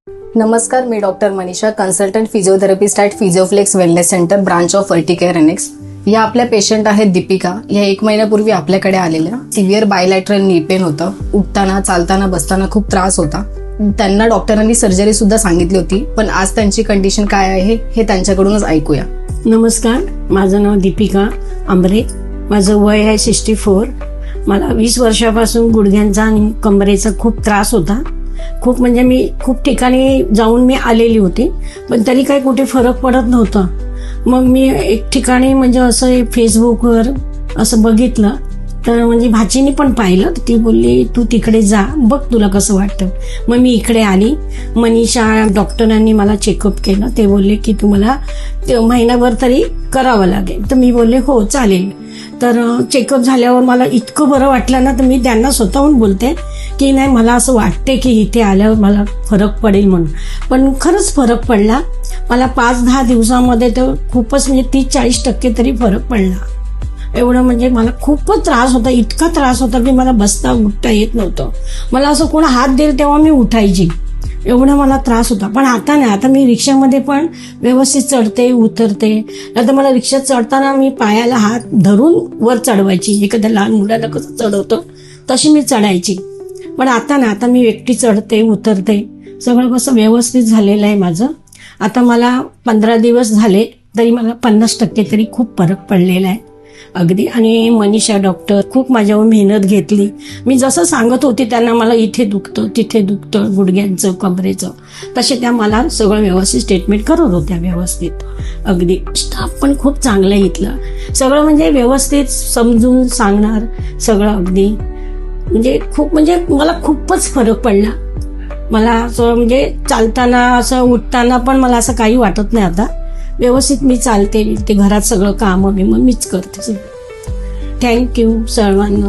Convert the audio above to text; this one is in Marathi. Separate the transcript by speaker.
Speaker 1: नमस्कार, मी doctor Manisha, consultant physiotherapist at Physioflex Wellness Centre, branch of Verticare Annex. या आपल्या पेशंट आहेत दीपिका. या 1 महिन्यापूर्वी आपल्याकडे आलेल्या. सिव्हिअर बायलॅटरल नी पेन होतं. उठताना, चालताना, बसताना खूप त्रास होता. त्यांना डॉक्टरांनी सर्जरी सुद्धा सांगितली होती, पण आज त्यांची कंडिशन काय आहे हे त्यांच्याकडूनच ऐकूया.
Speaker 2: नमस्कार, माझं नाव दीपिका आंबरे. माझं वय आहे 64. मला 20 वर्षापासून गुडघ्यांचा आणि कमरेचा खूप त्रास होता. खूप म्हणजे मी खूप ठिकाणी जाऊन मी आलेली होती, पण तरी काही कुठे फरक पडत नव्हता. मग मी एक ठिकाणी म्हणजे असं फेसबुकवर असं बघितलं, तर म्हणजे भाचीने पण पाहिलं. ती बोलली तू तिकडे जा, बघ तुला कसं वाटतं. मग मी इकडे आली. मनीषा डॉक्टरांनी मला चेकअप केलं. ते बोलले की तुम्हाला महिनाभर तरी करावं लागेल. तर मी बोलले हो चालेल. तर चेकअप झाल्यावर मला इतकं बरं वाटलं ना, तर मी त्यांना स्वतःहून बोलते की नाही, मला असं वाटते की इथे आल्यावर मला फरक पडेल म्हणून. पण खरंच फरक पडला. मला 5-10 दिवसामध्ये तर खूपच म्हणजे 30-40% तरी फरक पडला. एवढं म्हणजे मला खूपच त्रास होता. इतका त्रास होता की मला बसता उठता येत नव्हतं. मला असं कोण हात देईल तेव्हा मी उठायची, एवढा मला त्रास होता. पण आता नाही, आता मी रिक्षामध्ये पण व्यवस्थित चढते उतरते. आता मला रिक्षात चढताना मी पायाला हात धरून वर चढवायची, एखाद्या लहान मुलाला कसं चढवतो तशी मी चढायची. पण आता ना, आता मी एकटी चढते उतरते, सगळं कसं व्यवस्थित झालेलं आहे माझं. आता मला 15 दिवस झाले तरी मला 50% तरी खूप फरक पडलेला आहे अगदी. आणि मनीषा डॉक्टर खूप माझ्यावर मेहनत घेतली. मी जसं सांगत होते त्यांना, मला इथे दुखतं तिथे दुखतं गुडघ्यांचं कमरेचं, तसे त्या मला सगळं व्यवस्थित ट्रीटमेंट करत होत्या व्यवस्थित अगदी. स्टाफ पण खूप चांगलं आहे इथलं. सगळं म्हणजे व्यवस्थित समजून सांगणार सगळं अगदी. म्हणजे खूप म्हणजे मला खूपच फरक पडला. मला असं म्हणजे चालताना असं उठताना पण मला असं काही वाटत नाही. आता व्यवस्थित मी चालते, ते घरात सगळं कामं मीच करते. थँक्यू सर्वांना.